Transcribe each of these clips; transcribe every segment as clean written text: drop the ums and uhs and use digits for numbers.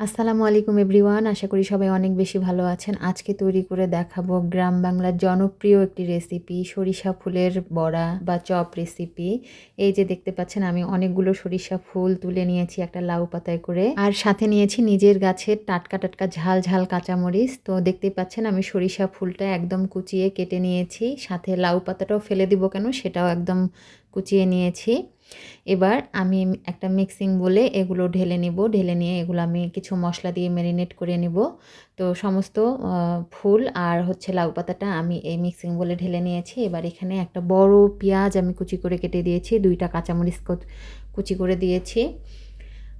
আসসালামু আলাইকুম এভরিওয়ান। আশা করি সবাই অনেক বেশি ভালো আছেন। আজকে তৈরি করে দেখাবো গ্রাম বাংলার জনপ্রিয় একটি রেসিপি, সরিষা ফুলের বড়া বা চপ রেসিপি। এই যে দেখতে পাচ্ছেন আমি অনেকগুলো সরিষা ফুল তুলে নিয়েছি একটা লাউ পাতায় করে। আর সাথে নিয়েছি নিজের গাছের টাটকা টাটকা ঝাল ঝাল কাঁচামরিচ। তো দেখতেই পাচ্ছেন আমি সরিষা ফুলটা একদম কুচিয়ে কেটে নিয়েছি। সাথে লাউ পাতাটাও ফেলে দিব কেন, সেটাও একদম কুচিয়ে নিয়েছি। এবার আমি একটা মিক্সিং বলে এগুলো ঢেলে নিব। ঢেলে নিয়ে এগুলো আমি কিছু মশলা দিয়ে ম্যারিনেট করে নিব। তো সমস্ত ফুল আর হচ্ছে লাউ পাতাটা আমি এই মিক্সিং বলে ঢেলে নিয়েছি। এবার এখানে একটা বড় পেঁয়াজ আমি কুচি করে কেটে দিয়েছি, 2টা কাঁচামরিচ কুচি করে দিয়েছি,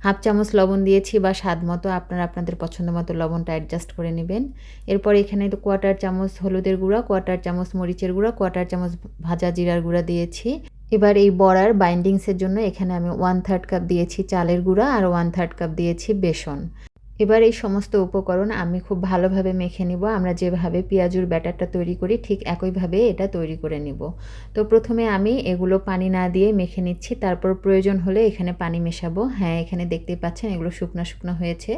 হাফ চামচ লবণ দিয়েছি বা স্বাদ মতো আপনারা আপনাদের পছন্দ মতো লবণটা অ্যাডজাস্ট করে নেবেন। এরপর এখানে তো কোয়ার্টার চামচ হলুদের গুঁড়া, কোয়ার্টার চামচ মরিচের গুঁড়া, কোয়ার্টার চামচ ভাজা জিরার গুঁড়া দিয়েছি। এবার এই বড়ার বাইন্ডিংসের জন্য এখানে আমি 1/3 কাপ দিয়েছি চালের গুঁড়া আর 1/3 কাপ দিয়েছি বেসন। এবার এই সমস্ত উপকরণ আমি খুব ভালোভাবে মেখে নিব। আমরা যেভাবে পেঁয়াজুর ব্যাটারটা তৈরি করি ঠিক একইভাবে এটা তৈরি করে নিব। তো প্রথমে আমি এগুলো পানি না দিয়ে মেখে নিচ্ছি, তারপর প্রয়োজন হলে এখানে পানি মেশাবো। হ্যাঁ, এখানে দেখতেই পাচ্ছেন এগুলো শুকনো শুকনো হয়েছে।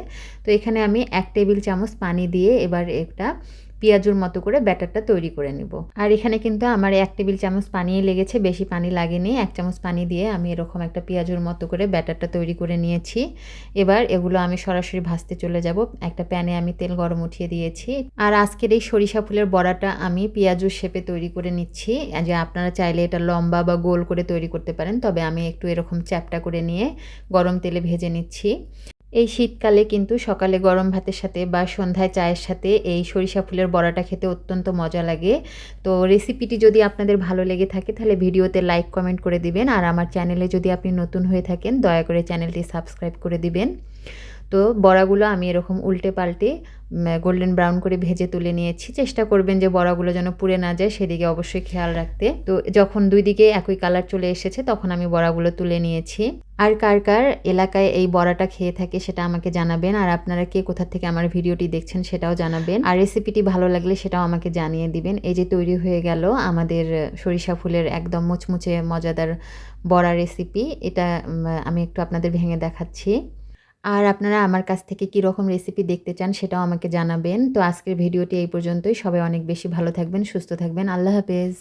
তো এখানে আমি 1 টেবিল চামচ পানি দিয়ে এবার এটা পেঁয়াজুর মতো করে ব্যাটারটা তৈরি করে নিব। আর এখানে কিন্তু আমার 1 টেবিল চামচ পানিই লেগেছে, বেশি পানি লাগেনি। 1 চামচ পানি দিয়ে আমি এরকম একটা পেঁয়াজুর মতো করে ব্যাটারটা তৈরি করে নিয়েছি। এবার এগুলো আমি সরাসরি ভাজতে চলে যাব। একটা প্যানে আমি তেল গরম উঠিয়ে দিয়েছি। আর আজকের এই সরিষা ফুলের বড়াটা আমি পেঁয়াজুর শেপে তৈরি করে নিচ্ছি। যে আপনারা চাইলে এটা লম্বা বা গোল করে তৈরি করতে পারেন, তবে আমি একটু এরকম চ্যাপ্টা করে নিয়ে গরম তেলে ভেজে নিচ্ছি। এই শীতকালে কিন্তু সকালে গরম ভাতের সাথে বা সন্ধ্যায় চায়ের সাথে এই সরিষা ফুলের বড়াটা খেতে অত্যন্ত মজা লাগে। তো রেসিপিটি যদি আপনাদের ভালো লেগে থাকে তাহলে ভিডিওতে লাইক কমেন্ট করে দিবেন। আর আমার চ্যানেলে যদি আপনি নতুন হয়ে থাকেন দয়া করে চ্যানেলটি সাবস্ক্রাইব করে দিবেন। তো বড়াগুলো আমি এরকম উল্টে পাল্টে গোল্ডেন ব্রাউন করে ভেজে তুলে নিয়েছি। চেষ্টা করবেন যে বড়াগুলো যেন পুড়ে না যায়, সেদিকে অবশ্যই খেয়াল রাখতে। তো যখন 2 দিকে একই কালার চলে এসেছে তখন আমি বড়াগুলো তুলে নিয়েছি। আর কার কার এলাকায় এই বড়াটা খেয়ে থাকে সেটা আমাকে জানাবেন। আর আপনারা কে কোথা থেকে আমার ভিডিওটি দেখছেন সেটাও জানাবেন। আর রেসিপিটি ভালো লাগলে সেটাও আমাকে জানিয়ে দিবেন। এই যে তৈরি হয়ে গেল আমাদের সরিষা ফুলের একদম মুচমুচে মজাদার বড়া রেসিপি। এটা আমি একটু আপনাদের ভেঙে দেখাচ্ছি। আর আপনারা আমার কাছ থেকে কীরকম রেসিপি দেখতে চান সেটাও আমাকে জানাবেন। তো আজকের ভিডিওটি এই পর্যন্তই। সবাই অনেক বেশি ভালো থাকবেন, সুস্থ থাকবেন। আল্লাহ হাফেজ।